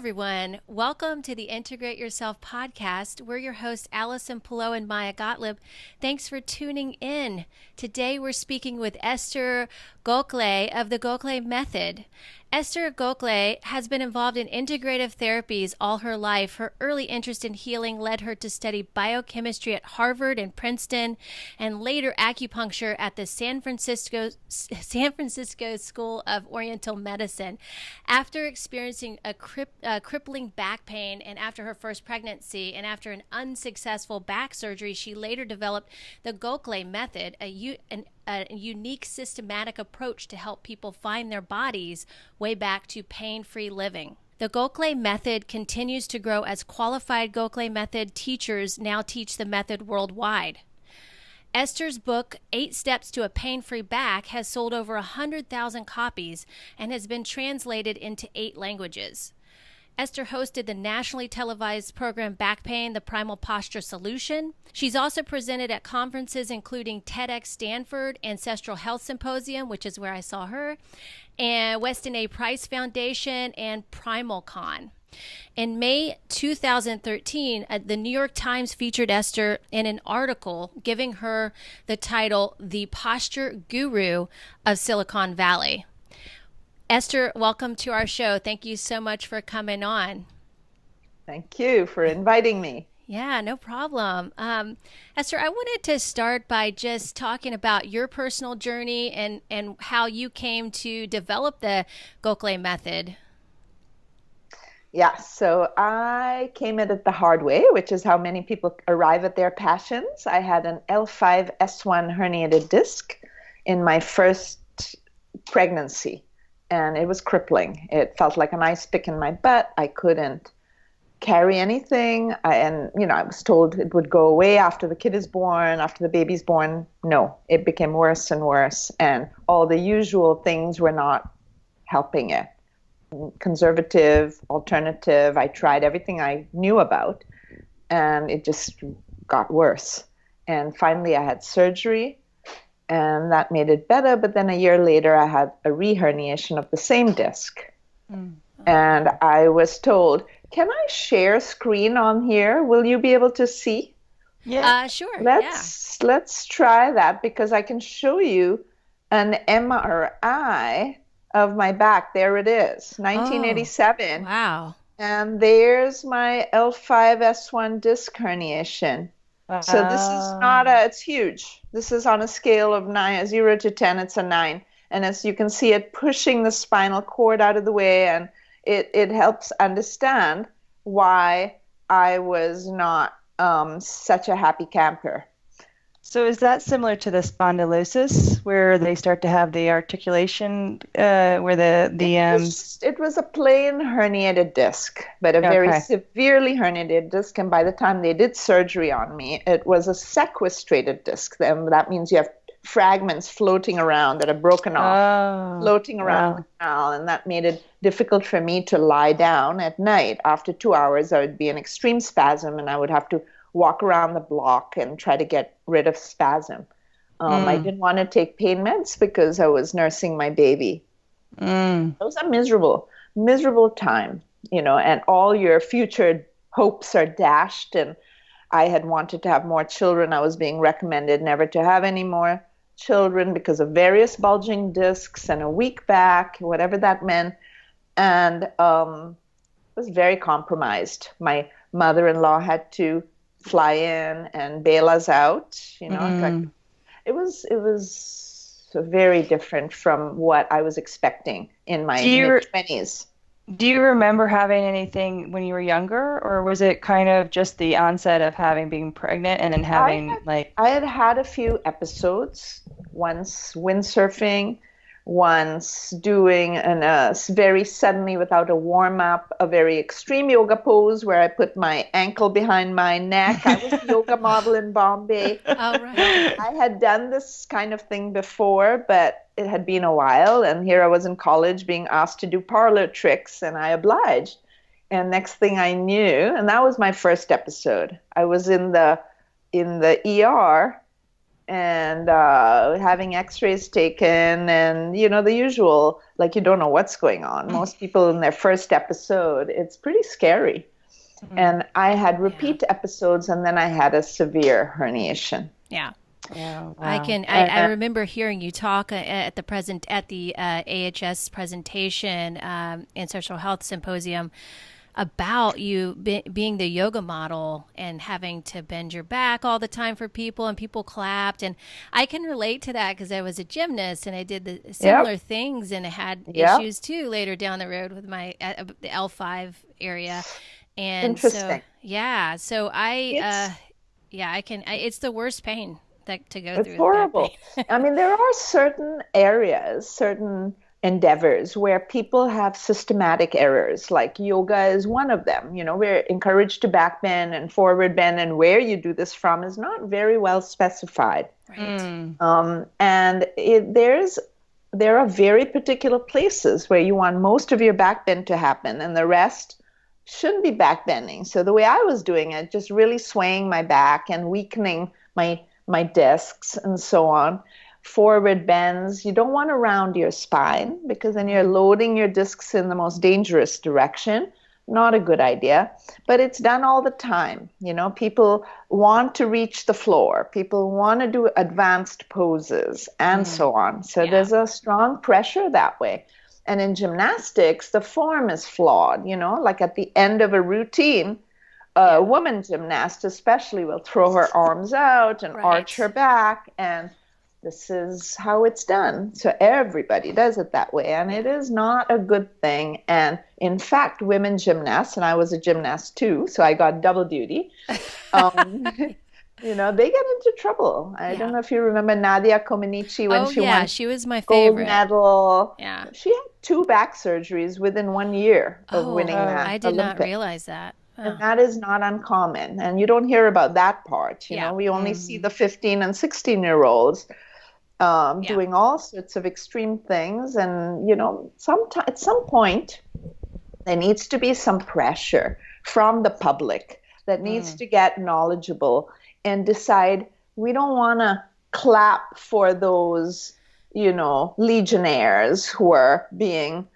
everyone. Welcome to the Integrate Yourself podcast. We're your hosts, Allison and Maja Gottlieb. Thanks for tuning in. Today, we're speaking with Esther Gokhale of the Gokhale Method. Esther Gokhale has been involved in integrative therapies all her life. Her early interest in healing led her to study biochemistry at Harvard and Princeton, and later acupuncture at the San Francisco School of Oriental Medicine. After experiencing a crippling back pain, and after her first pregnancy, and after an unsuccessful back surgery, she later developed the Gokhale Method, a unique systematic approach to help people find their bodies way back to pain-free living. The Gokhale Method continues to grow as qualified Gokhale Method teachers now teach the method worldwide. Esther's book, 8 Steps to a Pain-Free Back, has sold over 100,000 copies and has been translated into 8 languages. Esther hosted the nationally televised program Back Pain, the Primal Posture Solution. She's also presented at conferences including TEDx Stanford, Ancestral Health Symposium, which is where I saw her, and Weston A. Price Foundation, and Primal Con. In May 2013, the New York Times featured Esther in an article giving her the title, The Posture Guru of Silicon Valley. Esther, welcome to our show. Thank you so much for coming on. Thank you for inviting me. Yeah, no problem. Esther, I wanted to start by just talking about your personal journey and how you came to develop the Gokhale Method. Yeah, so I came at it the hard way, which is how many people arrive at their passions. I had an L5-S1 herniated disc in my first pregnancy, and it was crippling. It felt like an ice pick in my butt. I couldn't carry anything, I was told it would go away after the kid is born, after the baby's born. No, it became worse and worse, and all the usual things were not helping it. Conservative, alternative, I tried everything I knew about, and it just got worse. And finally I had surgery, and that made it better, but then a year later I had a reherniation of the same disc. And I was told, can I share screen on here? Will you be able to see? Yeah. Sure. Let's try that, because I can show you an MRI of my back. There it is, 1987. Oh, wow. And there's my L5-S1 disc herniation. Wow. So this is it's huge. This is on a scale of 0 to 10, it's a 9. And as you can see, it pushing the spinal cord out of the way, and it helps understand why I was not such a happy camper. So is that similar to the spondylosis, where they start to have the articulation, where It was a plain herniated disc, but a very severely herniated disc. And by the time they did surgery on me, it was a sequestrated disc. Then that means you have fragments floating around that are broken off, floating around the canal, and that made it difficult for me to lie down at night. After 2 hours, I would be in extreme spasm, and I would have to walk around the block and try to get rid of spasm. I didn't want to take pain meds because I was nursing my baby. It was a miserable time, and all your future hopes are dashed. And I had wanted to have more children. I was being recommended never to have any more children because of various bulging discs and a weak back, whatever that meant. And was very compromised. My mother-in-law had to fly in and bail us out. It was very different from what I was expecting in my mid-20s. Do you remember having anything when you were younger, or was it kind of just the onset of being pregnant and then having I had a few episodes. Once windsurfing, once doing a very suddenly, without a warm-up, a very extreme yoga pose where I put my ankle behind my neck. I was a yoga model in Bombay. Oh, right. I had done this kind of thing before, but it had been a while. And here I was in college being asked to do parlor tricks, and I obliged. And next thing I knew, and that was my first episode, I was in the ER, and having x-rays taken, and the usual, like, you don't know what's going on. Most people in their first episode, it's pretty scary. And I had repeat episodes, and then I had a severe herniation. Yeah. Yeah, wow. I remember hearing you talk at the AHS presentation, Ancestral Health Symposium, about you being the yoga model and having to bend your back all the time for people, and people clapped. And I can relate to that because I was a gymnast and I did the similar things, and I had issues too later down the road with my the L5 area. And interesting. So it's the worst pain to go through. It's horrible. I mean, there are certain areas, certain endeavors where people have systematic errors, like yoga is one of them. We're encouraged to back bend and forward bend, and where you do this from is not very well specified. Right. And there are very particular places where you want most of your back bend to happen, and the rest shouldn't be back bending. So the way I was doing it, just really swaying my back and weakening my discs and so on. Forward bends, you don't want to round your spine because then you're loading your discs in the most dangerous direction. Not a good idea, but it's done all the time. People want to reach the floor. People want to do advanced poses and so on. So there's a strong pressure that way. And in gymnastics, the form is flawed, like at the end of a routine, a woman gymnast especially will throw her arms out and arch her back, and this is how it's done. So everybody does it that way, and it is not a good thing. And in fact, women gymnasts, and I was a gymnast too, so I got double duty, they get into trouble. I don't know if you remember Nadia Comaneci when she won she was my favorite gold medal. Yeah. She had 2 back surgeries within 1 year of winning that I did Olympic. not realize that. And that is not uncommon. And you don't hear about that part. We only see the 15 and 16-year-olds doing all sorts of extreme things. And, at some point, there needs to be some pressure from the public that needs to get knowledgeable and decide we don't want to clap for those, legionnaires who are being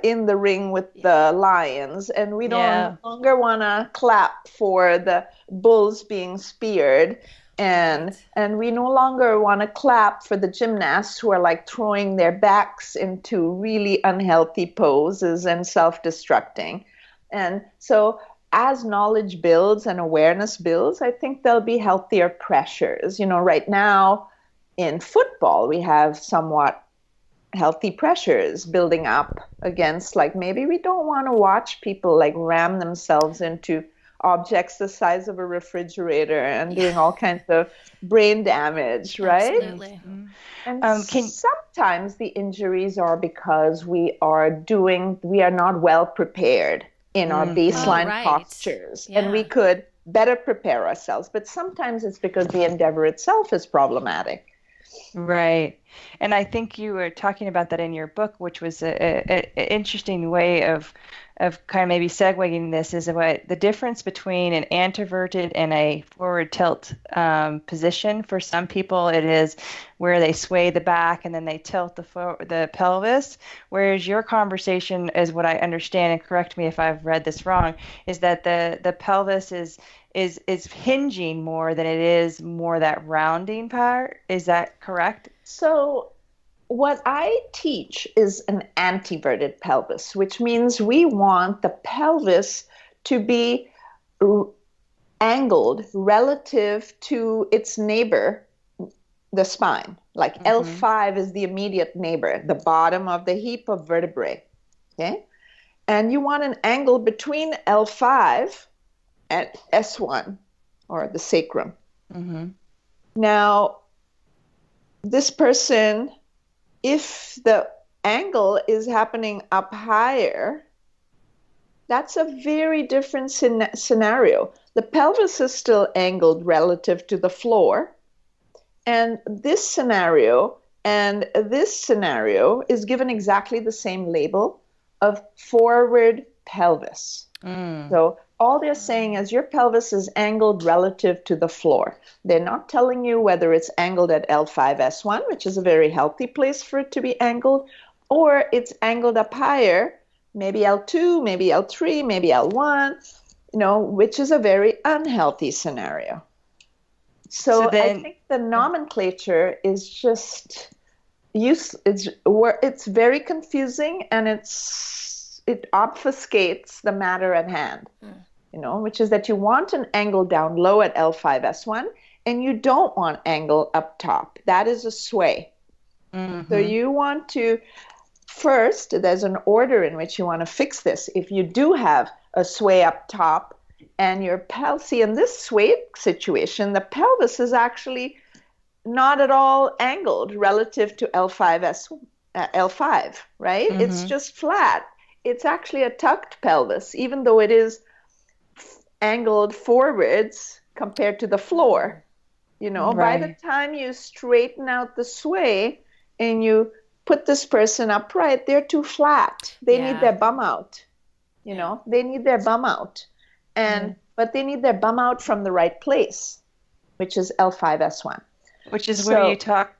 in the ring with the lions, and we don't longer want to clap for the bulls being speared, and we no longer want to clap for the gymnasts who are like throwing their backs into really unhealthy poses and self-destructing. And so as knowledge builds and awareness builds, I think there'll be healthier pressures. Right now in football, we have somewhat healthy pressures building up against, like, maybe we don't want to watch people like ram themselves into objects the size of a refrigerator and doing all kinds of brain damage, right? Absolutely. And sometimes the injuries are because we are not well prepared in our baseline postures, and we could better prepare ourselves. But sometimes it's because the endeavor itself is problematic. Right. And I think you were talking about that in your book, which was an interesting way of kind of maybe segueing this, is what the difference between an anteverted and a forward tilt position. For some people, it is where they sway the back and then they tilt the pelvis. Whereas your conversation is what I understand, and correct me if I've read this wrong, is that the pelvis is hinging more than it is more that rounding part. Is that correct? So what I teach is an anteverted pelvis, which means we want the pelvis to be angled relative to its neighbor, the spine. Like L5 is the immediate neighbor, the bottom of the heap of vertebrae. Okay? And you want an angle between L5 and S1, or the sacrum. Now, this person, if the angle is happening up higher, that's a very different scenario. The pelvis is still angled relative to the floor, and this scenario and this scenario is given exactly the same label of forward pelvis. So all they're saying is your pelvis is angled relative to the floor. They're not telling you whether it's angled at L5S1, which is a very healthy place for it to be angled, or it's angled up higher, maybe L2, maybe L3, maybe L1, which is a very unhealthy scenario. So I think the nomenclature is just it's very confusing, and it obfuscates the matter at hand, which is that you want an angle down low at L5S1, and you don't want angle up top. That is a sway. Mm-hmm. So you want to, first, there's an order in which you want to fix this. If you do have a sway up top, and your pelvis, in this sway situation, the pelvis is actually not at all angled relative to L5, right? Mm-hmm. It's just flat. It's actually a tucked pelvis, even though it is angled forwards compared to the floor. Right. By the time you straighten out the sway and you put this person upright, they're too flat. They need their bum out. They need their bum out. But they need their bum out from the right place, which is L5S1. Which is where you talk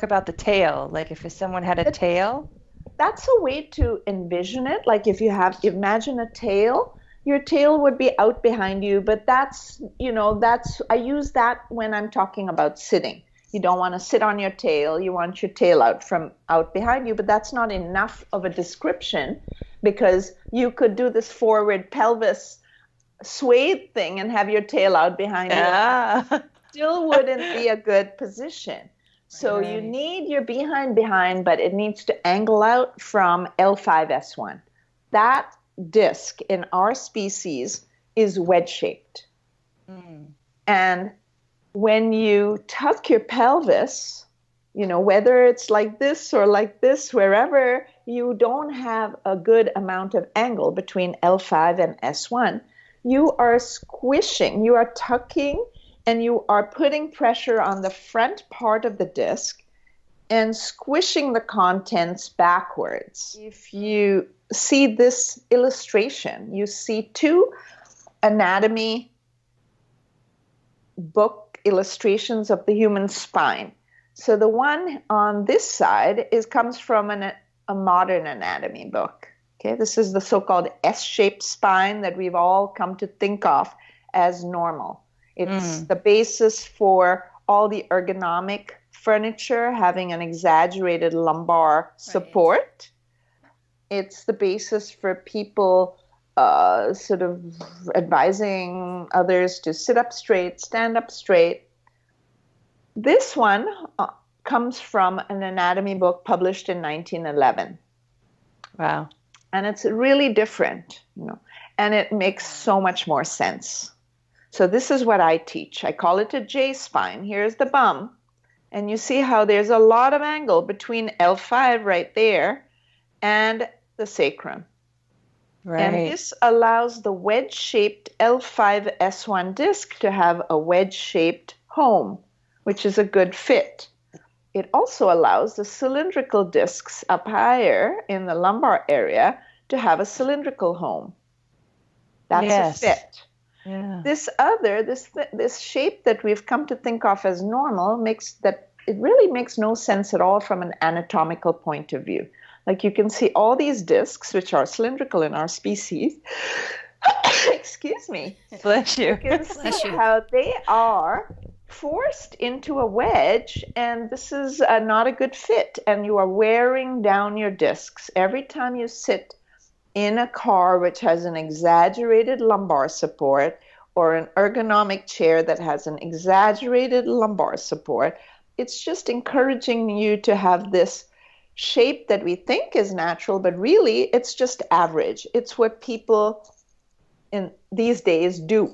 about the tail. Like if someone had a tail? That's a way to envision it. Like if you imagine a tail, your tail would be out behind you. But I use that when I'm talking about sitting. You don't want to sit on your tail. You want your tail out behind you. But that's not enough of a description, because you could do this forward pelvis swayed thing and have your tail out behind you. Still wouldn't be a good position. So you need your behind, but it needs to angle out from L5S1. That disc in our species is wedge-shaped. And when you tuck your pelvis, whether it's like this or like this, wherever you don't have a good amount of angle between L5 and S1, you are squishing, you are tucking, and you are putting pressure on the front part of the disc and squishing the contents backwards. If you see this illustration, you see two anatomy book illustrations of the human spine. So the one on this side comes from a modern anatomy book. Okay, this is the so-called S-shaped spine that we've all come to think of as normal. It's the basis for all the ergonomic furniture having an exaggerated lumbar support. It's the basis for people sort of advising others to sit up straight, stand up straight. This one comes from an anatomy book published in 1911. Wow. And it's really different, and it makes so much more sense. So this is what I teach. I call it a J-spine. Here's the bum. And you see how there's a lot of angle between L5 right there and the sacrum. Right. And this allows the wedge-shaped L5S1 disc to have a wedge-shaped home, which is a good fit. It also allows the cylindrical discs up higher in the lumbar area to have a cylindrical home. That's a fit. Yeah. This shape that we've come to think of as normal it really makes no sense at all from an anatomical point of view. Like you can see all these discs, which are cylindrical in our species. Excuse me. Bless you. You can see how they are forced into a wedge, and this is not a good fit, and you are wearing down your discs. Every time you sit in a car which has an exaggerated lumbar support, or an ergonomic chair that has an exaggerated lumbar support, it's just encouraging you to have this shape that we think is natural, but really it's just average. It's what people in these days do.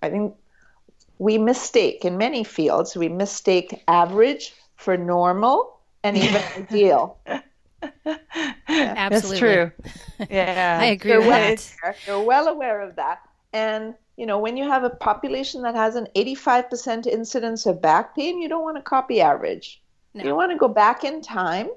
I think in many fields, we mistake average for normal and even ideal. Absolutely. That's true. Yeah. I agree with that. You're well aware of that. And, when you have a population that has an 85% incidence of back pain, you don't want to copy average. No. You want to go back in time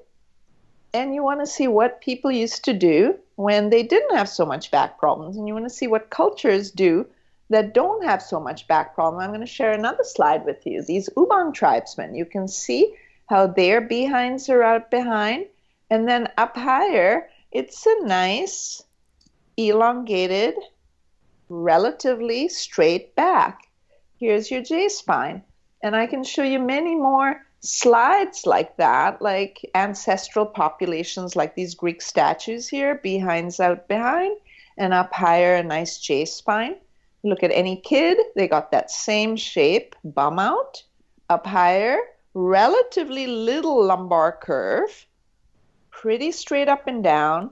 And you want to see what people used to do when they didn't have so much back problems. And you want to see what cultures do that don't have so much back problem. I'm going to share another slide with you. These Ubang tribesmen, you can see how their behinds are out behind. And then up higher, it's a nice, elongated, relatively straight back. Here's your J-spine. And I can show you many more slides like that, like ancestral populations, like these Greek statues here, behinds out behind, and up higher, a nice J-spine. Look at any kid, they got that same shape, bum out, up higher, relatively little lumbar curve, pretty straight up and down.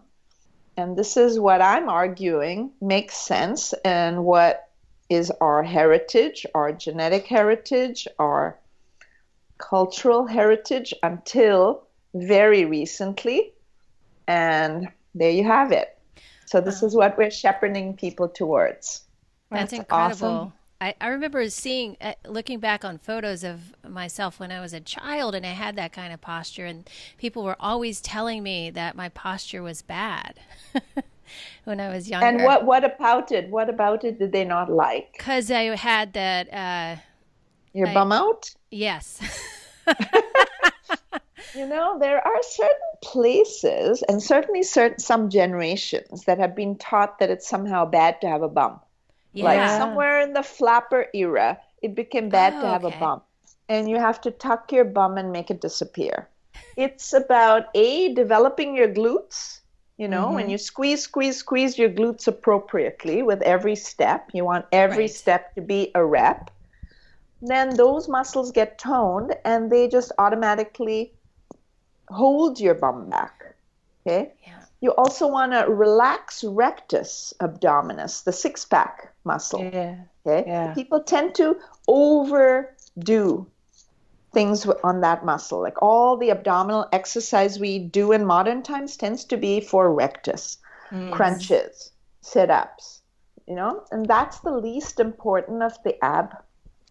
And this is what I'm arguing makes sense and what is our heritage, our genetic heritage, our cultural heritage until very recently. And there you have it. So this is what we're shepherding people towards. That's incredible. Awesome. I remember looking back on photos of myself when I was a child and I had that kind of posture, and people were always telling me that my posture was bad when I was younger. And what about it? What about it did they not like? Because I had that... Your bum out? Yes. You know, there are certain places and certainly some generations that have been taught that it's somehow bad to have a bum. Yeah. Like somewhere in the flapper era, it became bad to have a bum. And you have to tuck your bum and make it disappear. It's about developing your glutes. You know, when you squeeze your glutes appropriately with every step. You want every step to be a rep. Then those muscles get toned and they just automatically hold your bum back. Okay? Yeah. You also want to relax rectus abdominus, the six-pack muscle. Yeah. Okay? Yeah. People tend to overdo things on that muscle. Like all the abdominal exercise we do in modern times tends to be for rectus, crunches, sit-ups, you know? And that's the least important of the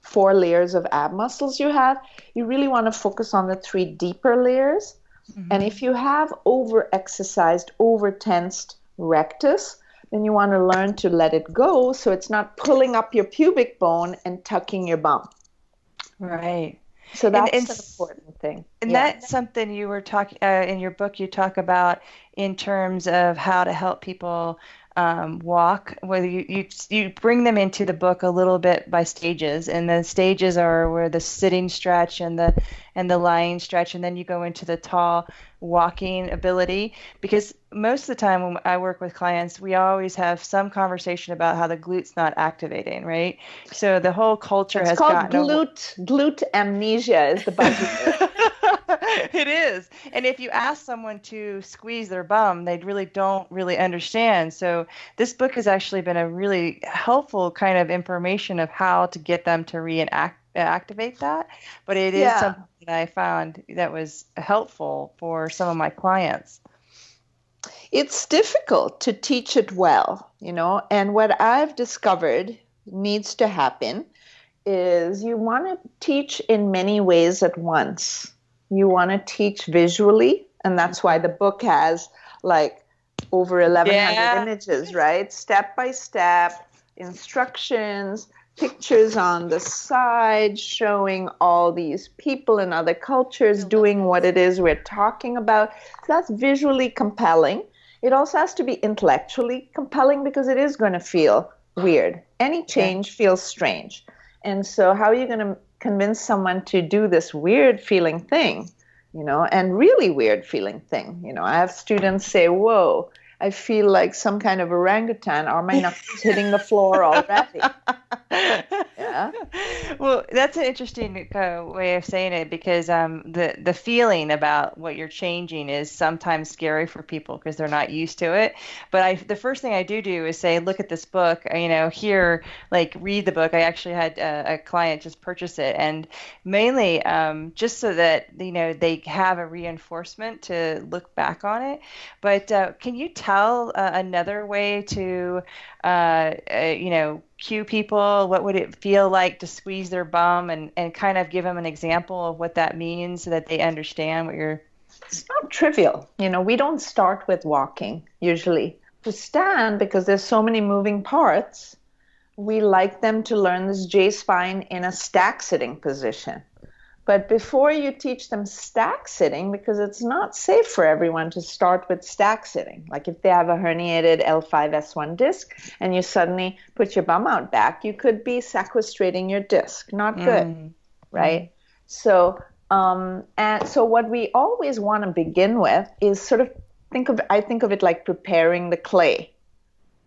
4 layers of ab muscles you have. You really want to focus on the 3 deeper layers. And if you have over-exercised, over-tensed rectus, then you want to learn to let it go so it's not pulling up your pubic bone and tucking your bum. Right. So that's an important thing. And that's something you were talking in your book, you talk about in terms of how to help people walk, whether you bring them into the book a little bit by stages, and the stages are where the sitting stretch and the lying stretch, and then you go into the tall walking ability, because most of the time when I work with clients, we always have some conversation about how the glute's not activating, right? So the whole culture has gotten glute amnesia is the buzzword. It is. And if you ask someone to squeeze their bum, they really don't really understand. So this book has actually been a really helpful kind of information of how to get them to activate that. But it is something that I found that was helpful for some of my clients. It's difficult to teach it well, you know, and what I've discovered needs to happen is you want to teach in many ways at once. You want to teach visually, and that's why the book has like over 1,100 images, right? Step by step, instructions, pictures on the side showing all these people in other cultures doing what it is we're talking about. So that's visually compelling. It also has to be intellectually compelling because it is going to feel weird. Any change feels strange. And so how are you going to convince someone to do this weird feeling thing, you know, and really weird feeling thing? You know, I have students say, whoa, I feel like some kind of orangutan. Are my knuckles hitting the floor already? Yeah. Well, that's an interesting way of saying it, because the feeling about what you're changing is sometimes scary for people because they're not used to it. But the first thing I do is say, look at this book, you know, here, like read the book. I actually had a client just purchase it, and mainly just so that, you know, they have a reinforcement to look back on it. But can you tell another way to, you know, cue people? What would it feel like to squeeze their bum, and kind of give them an example of what that means so that they understand what you're it's not trivial. We don't start with walking usually. To stand, because there's so many moving parts, we like them to learn this J-spine in a stack sitting position. But before you teach them stack sitting, because it's not safe for everyone to start with stack sitting. Like if they have a herniated L5-S1 disc and you suddenly put your bum out back, you could be sequestrating your disc. Not good, right? So, and so what we always want to begin with is sort of I think of it like preparing the clay.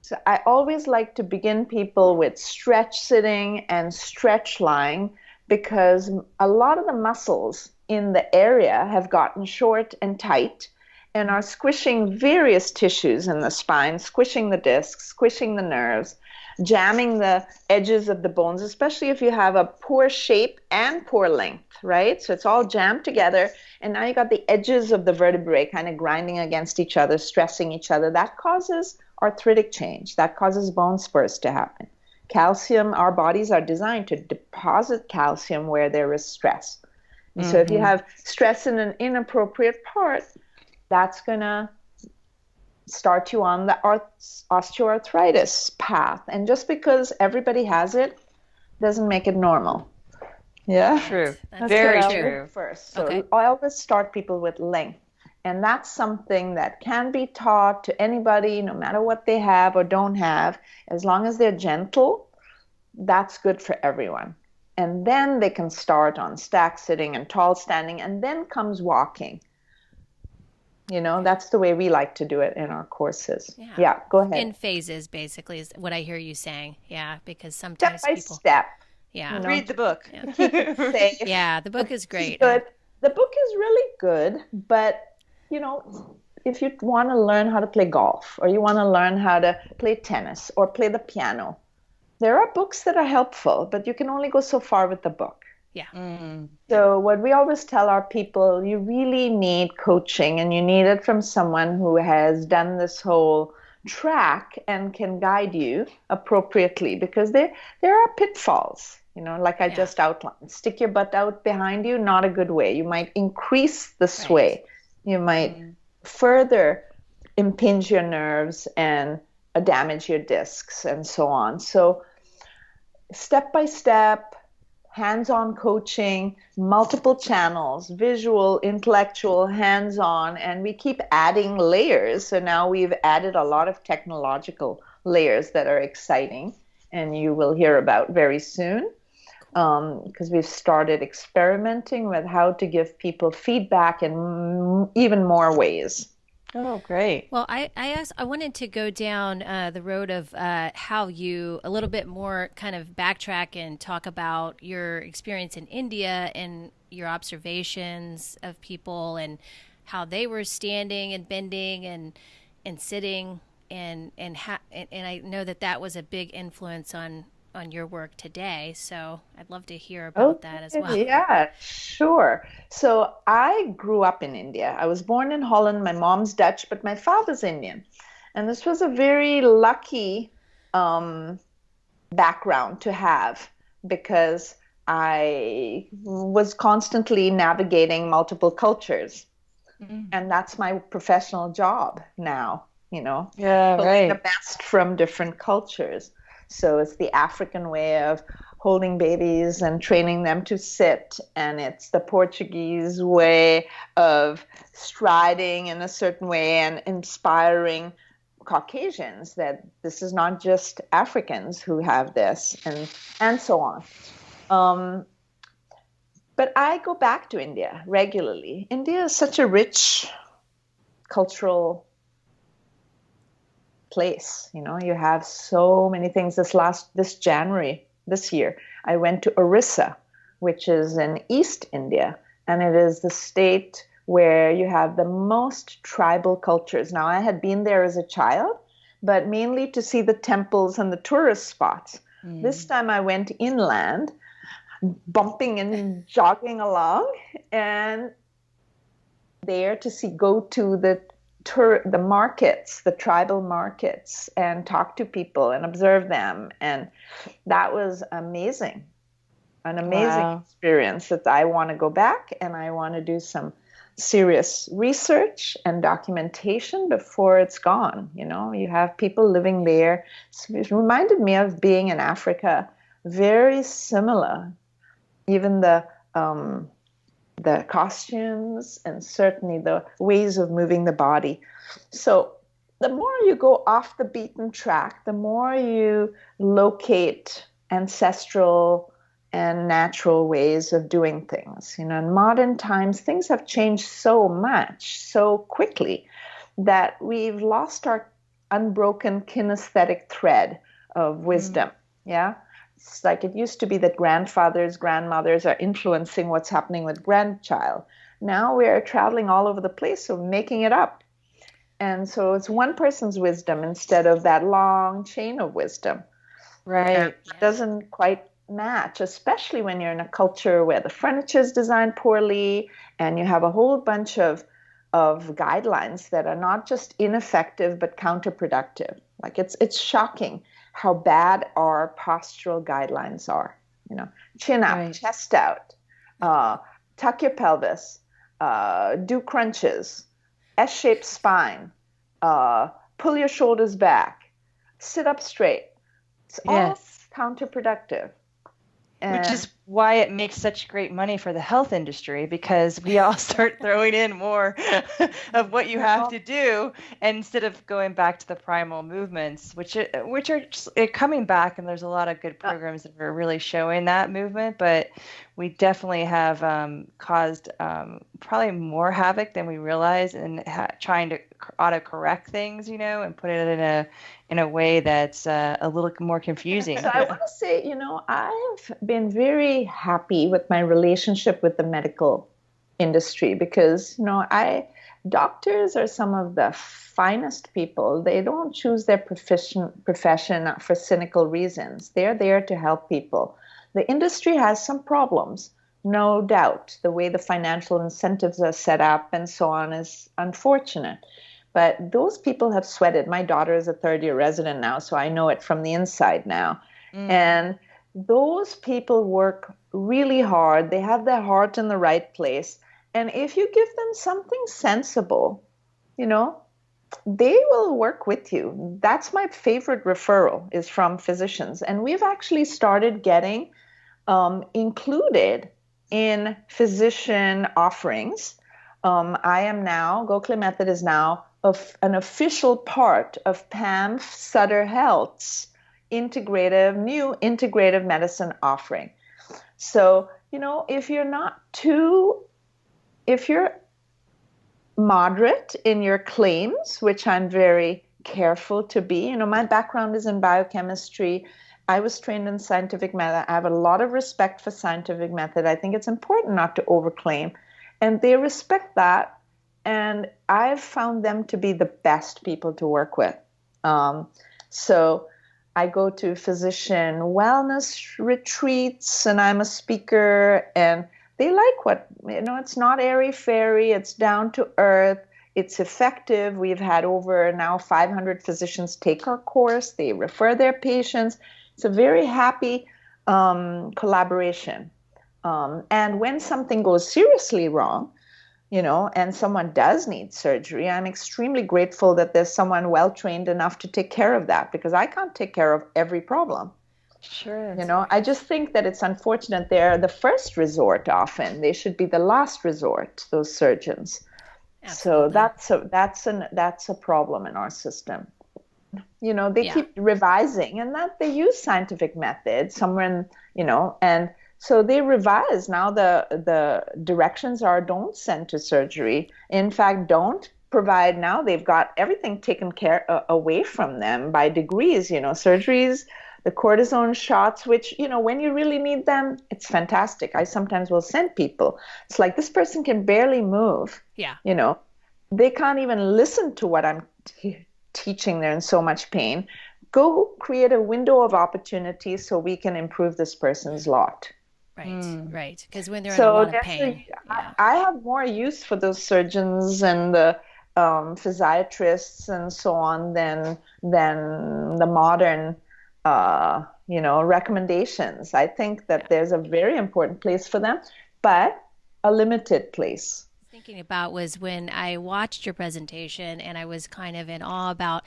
So I always like to begin people with stretch sitting and stretch lying, because a lot of the muscles in the area have gotten short and tight and are squishing various tissues in the spine, squishing the discs, squishing the nerves, jamming the edges of the bones, especially if you have a poor shape and poor length, right? So it's all jammed together, and now you got the edges of the vertebrae kind of grinding against each other, stressing each other. That causes arthritic change. That causes bone spurs to happen. Calcium, our bodies are designed to deposit calcium where there is stress. And so if you have stress in an inappropriate part, that's going to start you on the osteoarthritis path. And just because everybody has it doesn't make it normal. Yeah. True. That's very true. true. First. So I always start people with length. And that's something that can be taught to anybody, no matter what they have or don't have. As long as they're gentle, that's good for everyone. And then they can start on stack sitting and tall standing, and then comes walking. That's the way we like to do it in our courses. Yeah, go ahead. In phases, basically, is what I hear you saying. Yeah, because sometimes step by people... step. Yeah. Read the book. Keep it safe. Yeah, the book is great. Good. The book is really good, but if you want to learn how to play golf, or you want to learn how to play tennis or play the piano, there are books that are helpful, but you can only go so far with the book. Yeah. So what we always tell our people, you really need coaching, and you need it from someone who has done this whole track and can guide you appropriately, because there are pitfalls, like I just outlined. Stick your butt out behind you, not a good way. You might increase the sway. Right. You might further impinge your nerves and damage your discs and so on. So step by step, hands-on coaching, multiple channels, visual, intellectual, hands-on, and we keep adding layers. So now we've added a lot of technological layers that are exciting, and you will hear about very soon. Because we've started experimenting with how to give people feedback in even more ways. Oh, great. Well, I wanted to go down the road of how you a little bit more kind of backtrack and talk about your experience in India and your observations of people and how they were standing and bending and sitting and I know that was a big influence on your work today. So I'd love to hear about that as well. Yeah, sure. So I grew up in India. I was born in Holland. My mom's Dutch, but my father's Indian. And this was a very lucky background to have, because I was constantly navigating multiple cultures. And that's my professional job now, Yeah, right. The best from different cultures. So it's the African way of holding babies and training them to sit, and it's the Portuguese way of striding in a certain way and inspiring Caucasians that this is not just Africans who have this, and so on. But I go back to India regularly. India is such a rich cultural place. You have so many things. This January, this year, I went to Orissa, which is in East India, and it is the state where you have the most tribal cultures. Now, I had been there as a child, but mainly to see the temples and the tourist spots. This time I went inland, bumping and jogging along, and there to go to the markets, the tribal markets, and talk to people and observe them. And that was amazing, an amazing experience that I want to go back, and I want to do some serious research and documentation before it's gone. You have people living there. So it reminded me of being in Africa. Very similar. Even the costumes and certainly the ways of moving the body. So the more you go off the beaten track, the more you locate ancestral and natural ways of doing things. In modern times, things have changed so much, so quickly, that we've lost our unbroken kinesthetic thread of wisdom. Yeah. It's like it used to be that grandfathers, grandmothers are influencing what's happening with grandchild. Now we're traveling all over the place, so making it up. And so it's one person's wisdom instead of that long chain of wisdom. Right. And it doesn't quite match, especially when you're in a culture where the furniture is designed poorly and you have a whole bunch of guidelines that are not just ineffective but counterproductive. Like it's shocking how bad our postural guidelines are. Chin up, right. Chest out, tuck your pelvis, do crunches, S-shaped spine, pull your shoulders back, sit up straight. It's all counterproductive. Which is why it makes such great money for the health industry, because we all start throwing in more of what you have to do, and instead of going back to the primal movements, which are just, coming back, and there's a lot of good programs that are really showing that movement, but we definitely have caused probably more havoc than we realize, and trying to auto-correct things, and put it in a way that's a little more confusing. So I want to say, I've been very happy with my relationship with the medical industry because, doctors are some of the finest people. They don't choose their profession for cynical reasons. They're there to help people. The industry has some problems, no doubt. The way the financial incentives are set up and so on is unfortunate. But those people have sweated. My daughter is a third-year resident now, so I know it from the inside now. And those people work really hard. They have their heart in the right place. And if you give them something sensible, they will work with you. That's my favorite referral is from physicians. And we've actually started getting included in physician offerings. Gokhale Method is now an official part of Pam Sutter Health's new integrative medicine offering. So, if you're moderate in your claims, which I'm very careful to be, my background is in biochemistry. I was trained in scientific method. I have a lot of respect for scientific method. I think it's important not to overclaim. And they respect that. And I've found them to be the best people to work with. So I go to physician wellness retreats and I'm a speaker and they like it's not airy-fairy, it's down to earth, it's effective. We've had over now 500 physicians take our course. They refer their patients. It's a very happy collaboration. And when something goes seriously wrong, and someone does need surgery, I'm extremely grateful that there's someone well-trained enough to take care of that because I can't take care of every problem. Sure. I just think that it's unfortunate they're the first resort often. They should be the last resort, those surgeons. Absolutely. So that's a problem in our system. They keep revising and that they use scientific methods somewhere, and so they revise. Now the directions are don't send to surgery. In fact, don't provide. Now they've got everything taken care away from them by degrees, surgeries, the cortisone shots, which, when you really need them, it's fantastic. I sometimes will send people. It's like this person can barely move. Yeah. They can't even listen to what I'm teaching. They're in so much pain. Go create a window of opportunity so we can improve this person's lot. Right. Because when they're in a lot of pain. I have more use for those surgeons and the physiatrists and so on than the modern, recommendations. I think that there's a very important place for them, but a limited place. Thinking about was when I watched your presentation and I was kind of in awe about,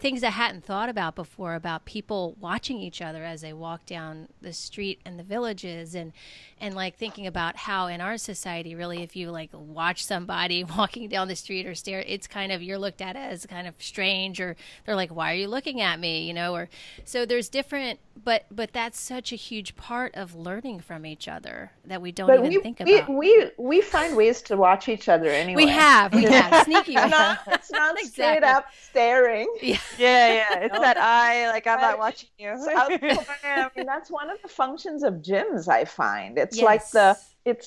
things I hadn't thought about before, about people watching each other as they walk down the street in the villages, and like thinking about how in our society, really, if you like watch somebody walking down the street or stare, it's kind of, you're looked at as kind of strange, or they're like, why are you looking at me? Or so there's different, but that's such a huge part of learning from each other that we don't even think about. We find ways to watch each other anyway. We have sneaky. It's not exactly. Straight up staring. Yeah. It's that eye, like I'm not watching you. I mean, that's one of the functions of gyms. I find it's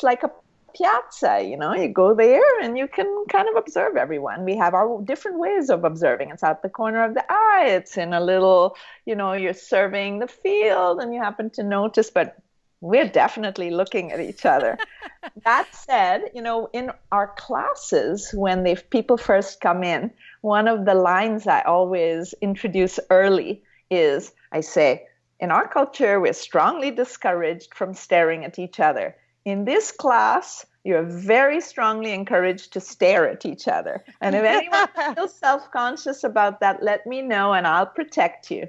like a piazza. You go there and you can kind of observe everyone. We have our different ways of observing. It's out the corner of the eye. It's in a little, you're surveying the field and you happen to notice, but we're definitely looking at each other. That said, in our classes, when people first come in, one of the lines I always introduce early is, I say, in our culture, we're strongly discouraged from staring at each other. In this class, you're very strongly encouraged to stare at each other. And if anyone feels self-conscious about that, let me know and I'll protect you.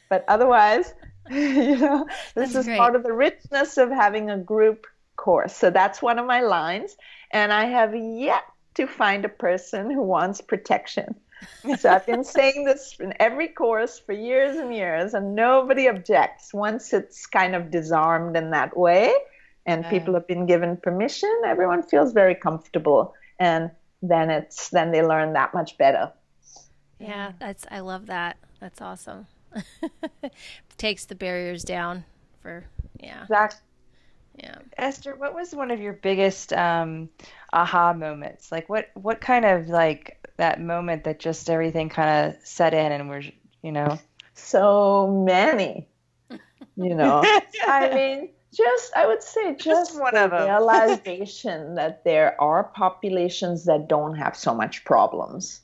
But otherwise, this is part of the richness of having a group course. So that's one of my lines. And I have yet to find a person who wants protection. So I've been saying this in every course for years and years, and nobody objects. Once it's kind of disarmed in that way and people have been given permission, everyone feels very comfortable. And then they learn that much better. Yeah, I love that. That's awesome. Takes the barriers down for Exactly. Yeah. Esther, what was one of your biggest aha moments? Like what kind of like that moment that just everything kind of set in and we're so many. I mean, I would say just one the of them. realization that there are populations that don't have so much problems.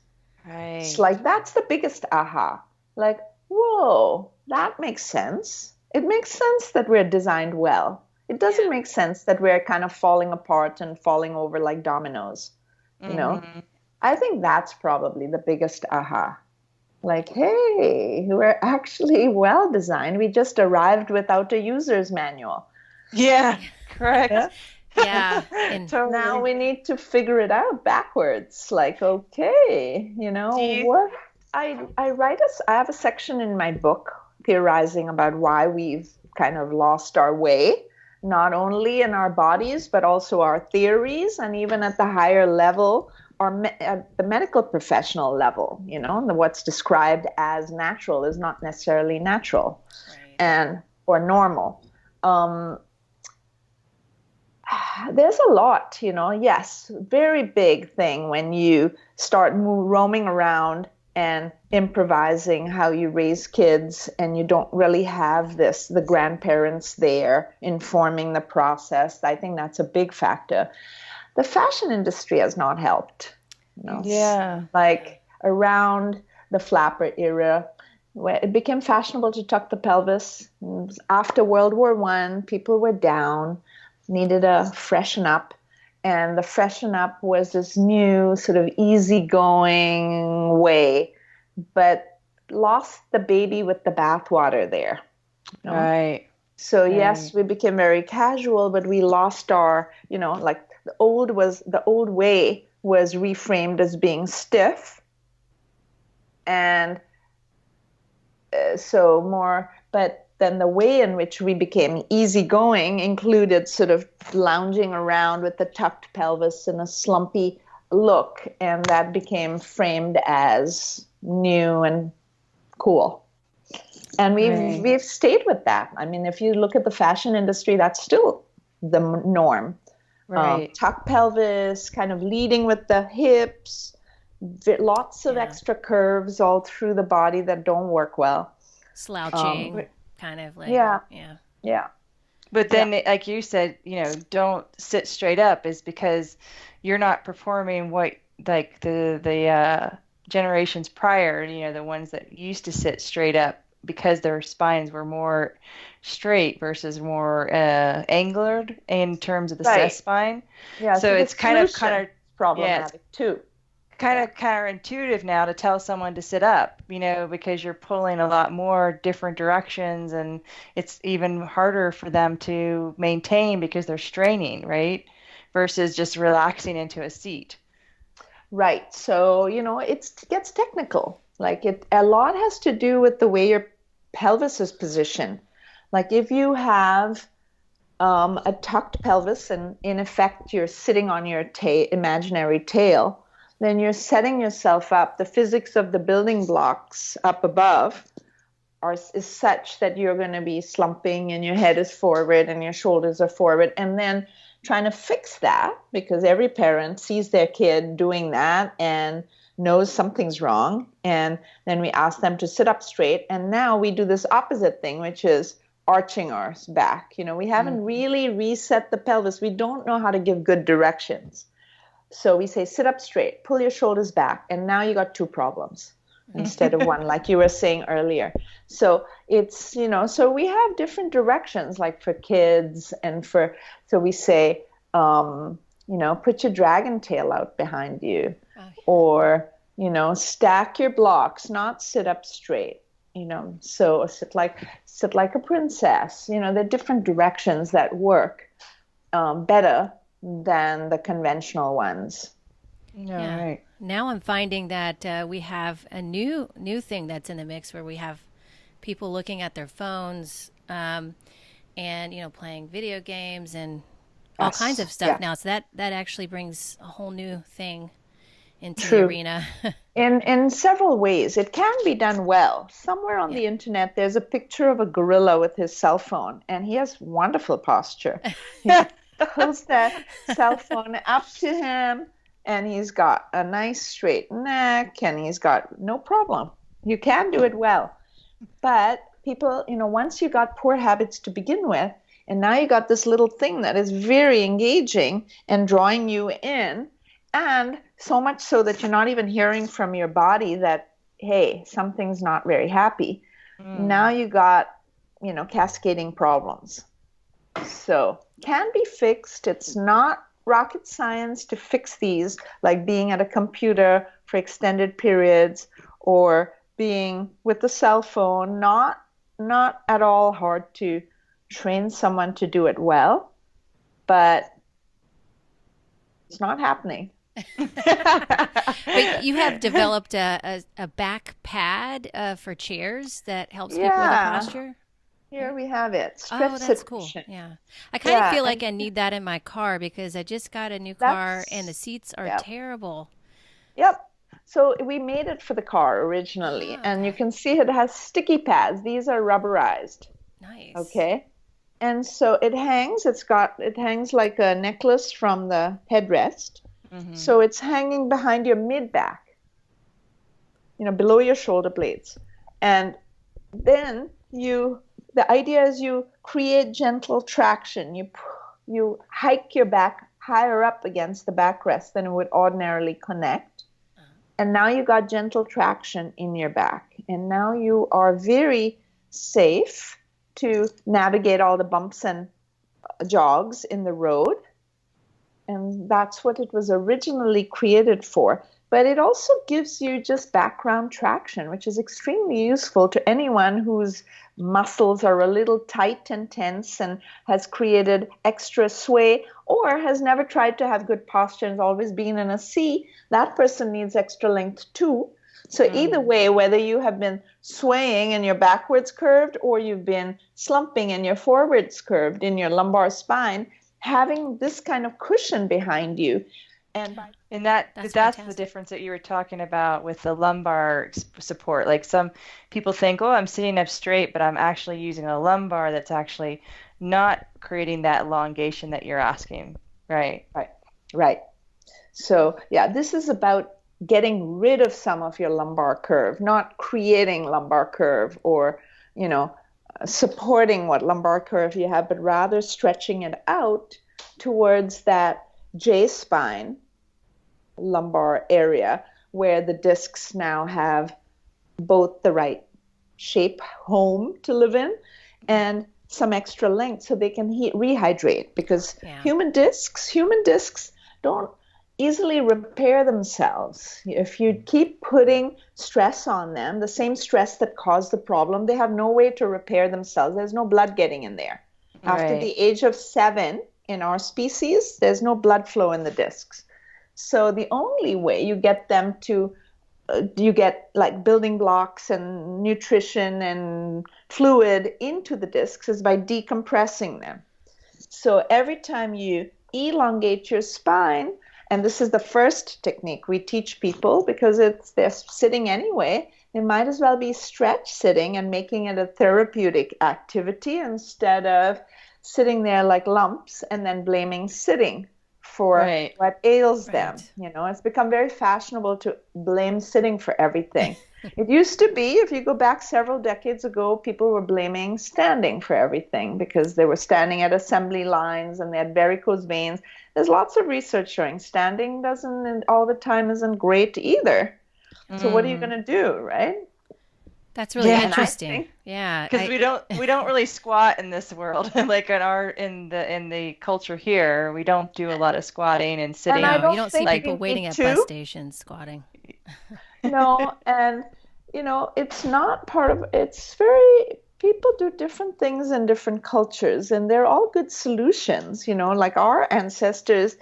Right. It's like that's the biggest aha. Like, whoa, that makes sense. It makes sense that we're designed well. It doesn't make sense that we're kind of falling apart and falling over like dominoes. I think that's probably the biggest aha. Like, hey, we're actually well designed. We just arrived without a user's manual. Yeah, correct. Yeah. And totally. Now we need to figure it out backwards. Like, okay, what? I have a section in my book theorizing about why we've kind of lost our way, not only in our bodies, but also our theories, and even at the higher level, at the medical professional level, what's described as natural is not necessarily natural, or normal. There's a lot, yes, very big thing when you start roaming around and improvising how you raise kids, and you don't really have the grandparents there informing the process. I think that's a big factor. The fashion industry has not helped. Yeah. Like around the flapper era, where it became fashionable to tuck the pelvis. After World War I, people were down, needed a freshen up. And the freshen up was this new sort of easygoing way, but lost the baby with the bathwater there. Right. So yes, we became very casual, but we lost our, like the old way was reframed as being stiff. And but then the way in which we became easygoing included sort of lounging around with the tucked pelvis and a slumpy look, and that became framed as new and cool. And we've stayed with that. I mean, if you look at the fashion industry, that's still the norm. Right. Tuck pelvis, kind of leading with the hips, lots of extra curves all through the body that don't work well. Slouching. Kind of like yeah. But then like you said, don't sit straight up, is because you're not performing what like the generations prior, the ones that used to sit straight up, because their spines were more straight versus more angled in terms of the spine. Yeah, so it's kind of problematic too. Kind of counterintuitive now to tell someone to sit up, because you're pulling a lot more different directions, and it's even harder for them to maintain because they're straining, right? Versus just relaxing into a seat. Right. So, it gets technical. Like a lot has to do with the way your pelvis is positioned. Like if you have a tucked pelvis and in effect you're sitting on your imaginary tail, then you're setting yourself up. The physics of the building blocks up above is such that you're going to be slumping and your head is forward and your shoulders are forward. And then trying to fix that, because every parent sees their kid doing that and knows something's wrong. And then we ask them to sit up straight. And now we do this opposite thing, which is arching our back. We haven't really reset the pelvis. We don't know how to give good directions. So we say, sit up straight, pull your shoulders back, and now you got two problems instead of one, like you were saying earlier. So it's, so we have different directions, like for kids so we say, put your dragon tail out behind you, or, stack your blocks, not sit up straight, so sit like a princess. There are different directions that work better than the conventional ones. Yeah. Right. Now I'm finding that we have a new thing that's in the mix, where we have people looking at their phones and playing video games and all kinds of stuff now. So that actually brings a whole new thing into the arena. In several ways. It can be done well. Somewhere on the internet there's a picture of a gorilla with his cell phone, and he has wonderful posture. He pulls that cell phone up to him, and he's got a nice straight neck, and he's got no problem. You can do it well. But people, once you got poor habits to begin with, and now you got this little thing that is very engaging and drawing you in, and so much so that you're not even hearing from your body that, hey, something's not very happy. Now you got, cascading problems. So can be fixed. It's not rocket science to fix these, like being at a computer for extended periods or being with the cell phone. Not at all hard to train someone to do it well, but it's not happening. But you have developed a back pad for chairs that helps people with the posture? Here we have it. That's cool. Yeah. I kind of feel like I need that in my car, because I just got a new car and the seats are terrible. Yep. So we made it for the car originally, and you can see it has sticky pads. These are rubberized. Nice. Okay. And so it hangs. It hangs like a necklace from the headrest. Mm-hmm. So it's hanging behind your mid-back, below your shoulder blades. And then the idea is you create gentle traction. You hike your back higher up against the backrest than it would ordinarily connect. And now you got gentle traction in your back. And now you are very safe to navigate all the bumps and jogs in the road. And that's what it was originally created for. But it also gives you just background traction, which is extremely useful to anyone whose muscles are a little tight and tense and has created extra sway, or has never tried to have good posture and has always been in a C. That person needs extra length too. So either way, whether you have been swaying and you're backwards curved, or you've been slumping and you're forwards curved in your lumbar spine, having this kind of cushion behind you. And that's the difference that you were talking about with the lumbar support. Like some people think, oh, I'm sitting up straight, but I'm actually using a lumbar that's actually not creating that elongation that you're asking. Right. So this is about getting rid of some of your lumbar curve, not creating lumbar curve or, supporting what lumbar curve you have, but rather stretching it out towards that J-spine lumbar area where the discs now have both the right shape home to live in and some extra length so they can rehydrate, because human discs don't, easily repair themselves. If you keep putting stress on them, the same stress that caused the problem, they have no way to repair themselves. There's no blood getting in there. Right. After the age of 7 in our species, there's no blood flow in the discs. So the only way you get them to you get like building blocks and nutrition and fluid into the discs is by decompressing them. So every time you elongate your spine, and this is the first technique we teach people because they're sitting anyway, they might as well be stretch sitting and making it a therapeutic activity instead of sitting there like lumps and then blaming sitting for what ails them. You know, it's become very fashionable to blame sitting for everything. It used to be, if you go back several decades ago, people were blaming standing for everything because they were standing at assembly lines and they had varicose veins. There's lots of research showing standing doesn't all the time isn't great either. So what are you going to do, right? That's really interesting. Because we don't really squat in this world. Like in the culture here, we don't do a lot of squatting and sitting. And you don't see people waiting at bus stations squatting. No, and it's not part of people do different things in different cultures, and they're all good solutions. Like our ancestors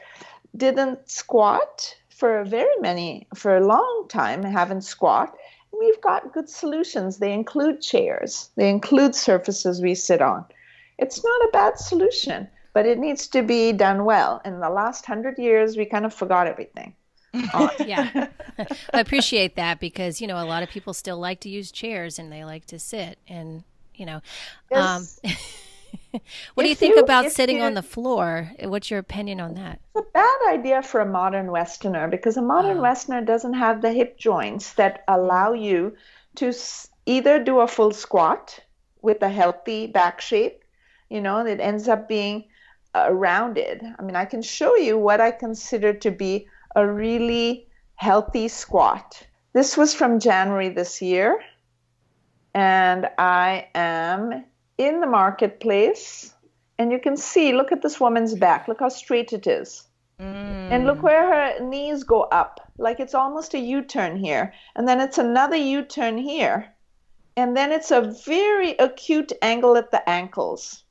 didn't squat for a long time, haven't squat. We've got good solutions. They include chairs. They include surfaces we sit on. It's not a bad solution, but it needs to be done well. In the last 100 years, we kind of forgot everything. Yeah, I appreciate that because, a lot of people still like to use chairs and they like to sit and, Yes. What do you think about sitting on the floor? What's your opinion on that? It's a bad idea for a modern Westerner because a modern Westerner doesn't have the hip joints that allow you to either do a full squat with a healthy back shape, that ends up being rounded. I mean, I can show you what I consider to be a really healthy squat. This was from January this year, and I am in the marketplace, and you can see, look at this woman's back. Look how straight it is. And look where her knees go up. Like it's almost a U-turn here. And then it's another U-turn here. And then it's a very acute angle at the ankles.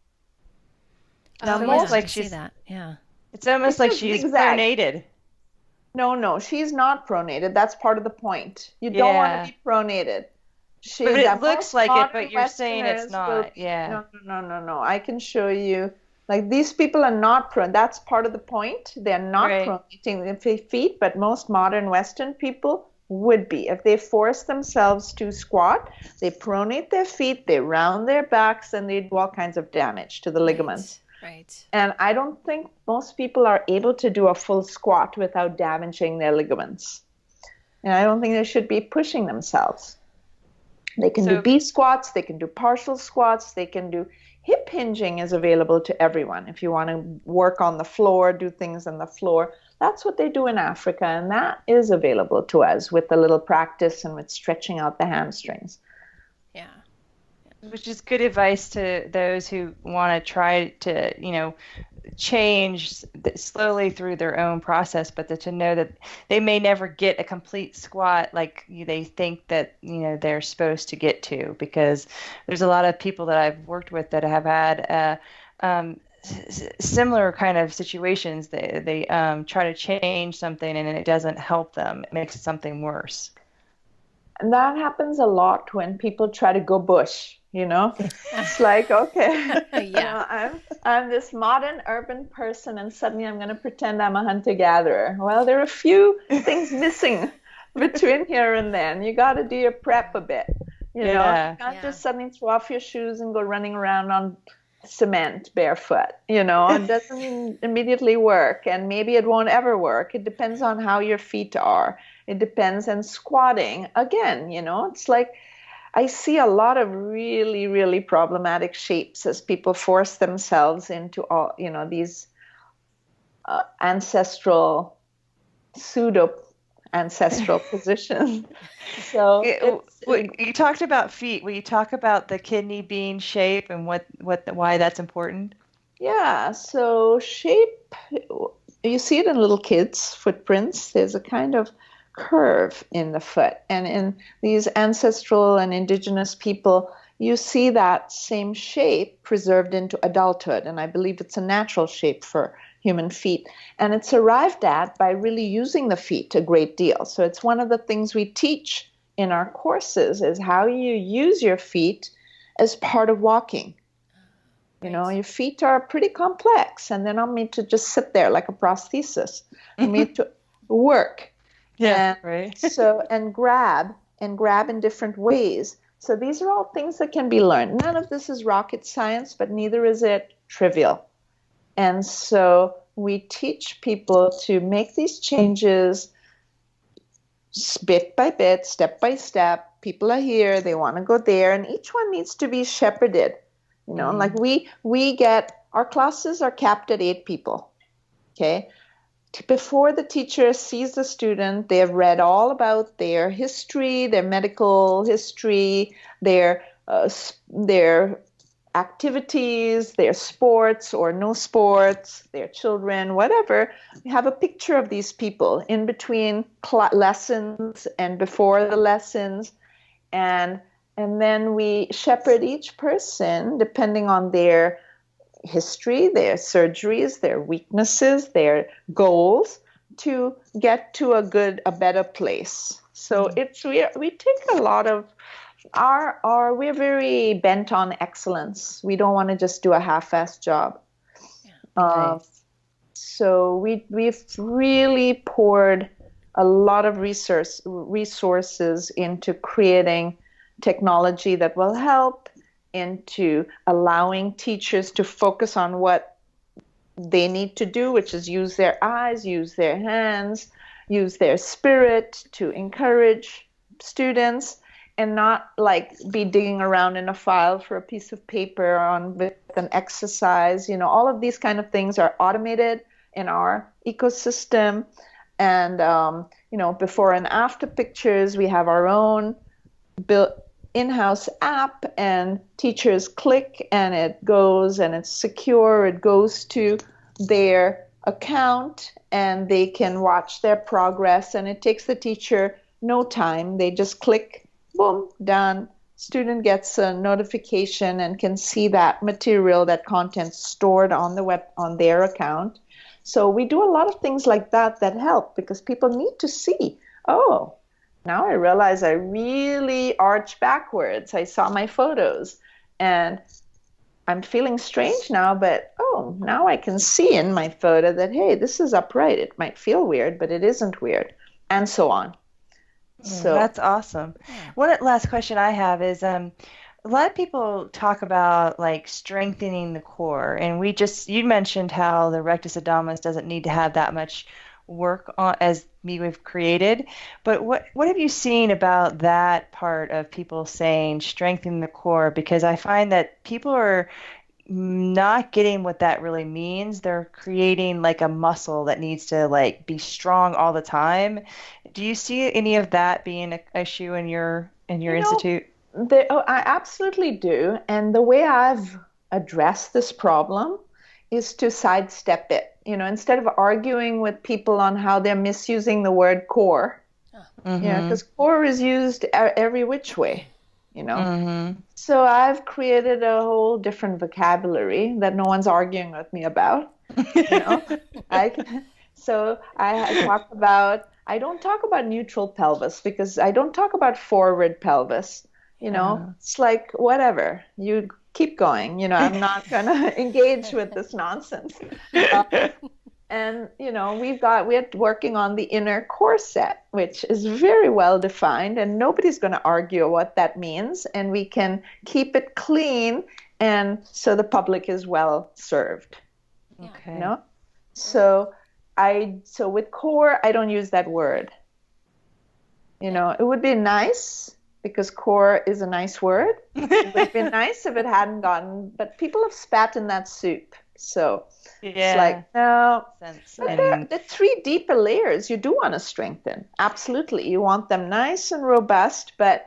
Now, almost like she's that. Yeah. It's almost like she's pronated. No, she's not pronated. That's part of the point. You don't want to be pronated. But it looks like it, but you're saying it's not. No. I can show you. Like these people are not prone. That's part of the point. They're not pronating their feet, but most modern Western people would be. If they force themselves to squat, they pronate their feet, they round their backs, and they do all kinds of damage to the ligaments. Right. And I don't think most people are able to do a full squat without damaging their ligaments. And I don't think they should be pushing themselves. They can do B squats, they can do partial squats, they can do hip hinging is available to everyone. If you want to work on the floor, do things on the floor, that's what they do in Africa, and that is available to us with a little practice and with stretching out the hamstrings. Yeah. Which is good advice to those who want to try to, change slowly through their own process, but to know that they may never get a complete squat like they think that they're supposed to get to, because there's a lot of people that I've worked with that have had similar kind of situations. They try to change something and it doesn't help them. It makes something worse. And that happens a lot when people try to go bush. It's like, okay, I'm this modern urban person and suddenly I'm going to pretend I'm a hunter-gatherer. Well, there are a few things missing between here and then. You got to do your prep a bit. You can't just suddenly throw off your shoes and go running around on cement barefoot. It doesn't immediately work, and maybe it won't ever work. It depends on how your feet are. It depends on squatting. Again, it's like, I see a lot of really, really problematic shapes as people force themselves into all, these ancestral, pseudo-ancestral positions. So you talked about feet. Will you talk about the kidney bean shape and why that's important? Yeah. So shape, you see it in little kids' footprints. There's a kind of curve in the foot. And in these ancestral and indigenous people, you see that same shape preserved into adulthood. And I believe it's a natural shape for human feet. And it's arrived at by really using the feet a great deal. So it's one of the things we teach in our courses is how you use your feet as part of walking. You know, your feet are pretty complex, and they're not made to just sit there like a prosthesis. They're made to work. Yeah, and right. and grab in different ways. So these are all things that can be learned. None of this is rocket science, but neither is it trivial. And so we teach people to make these changes bit by bit, step by step. People are here, they want to go there, and each one needs to be shepherded. You know, like we get, our classes are capped at 8 people, okay? Before the teacher sees the student, they have read all about their history, their medical history, their activities, their sports or no sports, their children, whatever. We have a picture of these people in between lessons and before the lessons, and then we shepherd each person depending on their history, their surgeries, their weaknesses, their goals to get to a better place. So we take a lot of we're very bent on excellence. We don't want to just do a half-assed job. Nice. So we've really poured a lot of resources into creating technology that will help, into allowing teachers to focus on what they need to do, which is use their eyes, use their hands, use their spirit to encourage students, and not like be digging around in a file for a piece of paper with an exercise. You know, all of these kind of things are automated in our ecosystem. And, you know, before and after pictures, we have our own built in-house app, and teachers click and it goes, and it's secure. It goes to their account and they can watch their progress, and it takes the teacher no time. They just click, boom, done. Student gets a notification and can see that material, that content stored on the web, on their account. So we do a lot of things like that help, because people need to see, oh, now I realize I really arch backwards. I saw my photos and I'm feeling strange now, but oh, now I can see in my photo that, hey, this is upright. It might feel weird, but it isn't weird, and so on. So that's awesome. One last question I have is, a lot of people talk about like strengthening the core, and you mentioned how the rectus abdominis doesn't need to have that much work on as we've created, but what have you seen about that part of people saying strengthen the core? Because I find that people are not getting what that really means. They're creating like a muscle that needs to like be strong all the time. Do you see any of that being an issue in your institute? I absolutely do. And the way I've addressed this problem is to sidestep it. You know, instead of arguing with people on how they're misusing the word core, because core is used every which way, you know. So I've created a whole different vocabulary that no one's arguing with me about. You know, I don't talk about neutral pelvis, because I don't talk about forward pelvis. You know, it's like whatever, you keep going. You know, I'm not going to engage with this nonsense. And, you know, we're working on the inner core set, which is very well defined, and nobody's going to argue what that means. And we can keep it clean, and so the public is well served. Okay. You know? So with core, I don't use that word. You know, it would be nice, because core is a nice word. It would be nice if it hadn't gotten, but people have spat in that soup. So it's like, no. But the 3 deeper layers you do want to strengthen. Absolutely. You want them nice and robust, but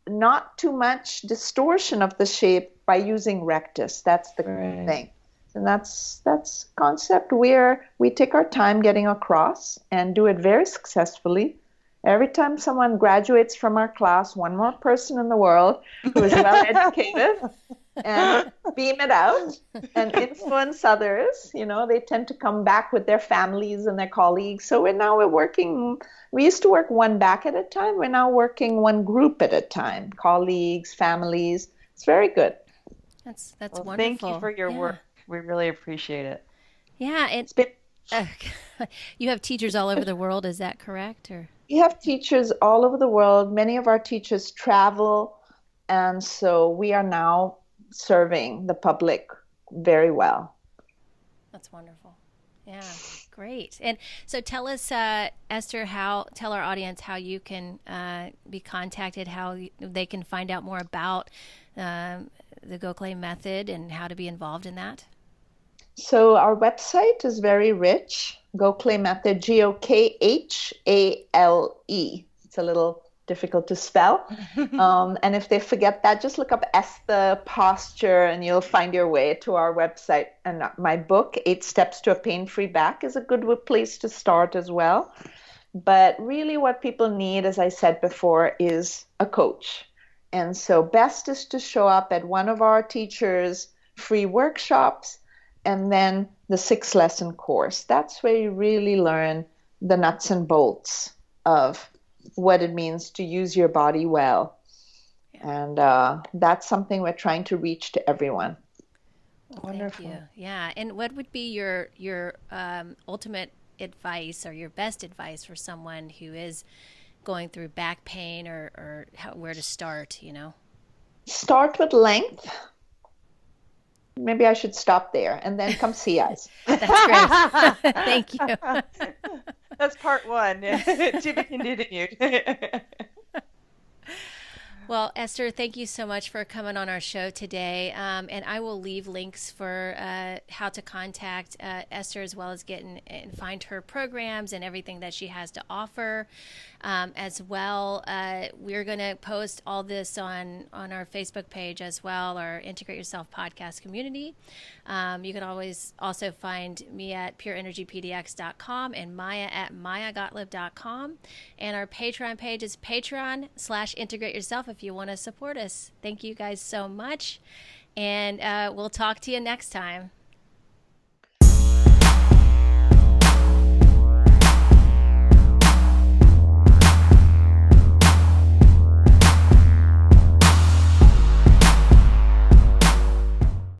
not too much distortion of the shape by using rectus. That's the thing. And that's concept where we take our time getting across and do it very successfully. Every time someone graduates from our class, one more person in the world who is well educated and beam it out and influence others. They tend to come back with their families and their colleagues. So we're working, we used to work one back at a time. We're now working one group at a time, colleagues, families. It's very good. That's wonderful. Thank you for your work. We really appreciate it. Yeah. You have teachers all over the world. Is that correct? Or we have teachers all over the world. Many of our teachers travel. And so we are now serving the public very well. That's wonderful. Yeah, great. And so tell us, Esther, tell our audience how you can be contacted, how they can find out more about the Gokhale Method and how to be involved in that. So our website is very rich, Gokhale Method, Gokhale. It's a little difficult to spell. And if they forget that, just look up Esther posture and you'll find your way to our website. And my book, 8 Steps to a Pain-Free Back, is a good place to start as well. But really what people need, as I said before, is a coach. And so best is to show up at one of our teachers' free workshops and then the 6-lesson course. That's where you really learn the nuts and bolts of what it means to use your body well. And that's something we're trying to reach to everyone. Wonderful. Thank you. Yeah. And what would be your ultimate advice or your best advice for someone who is going through back pain or where to start, Start with length. Maybe I should stop there and then come see us. That's great. Thank you. That's part 1. To be continued. Well, Esther, thank you so much for coming on our show today. And I will leave links for how to contact Esther, as well as get and find her programs and everything that she has to offer. As well, we're going to post all this on our Facebook page as well, our Integrate Yourself podcast community. You can always also find me at pureenergypdx.com and Maja at majagottlieb.com. And our Patreon page is Patreon/Integrate Yourself if you want to support us. Thank you guys so much. And we'll talk to you next time.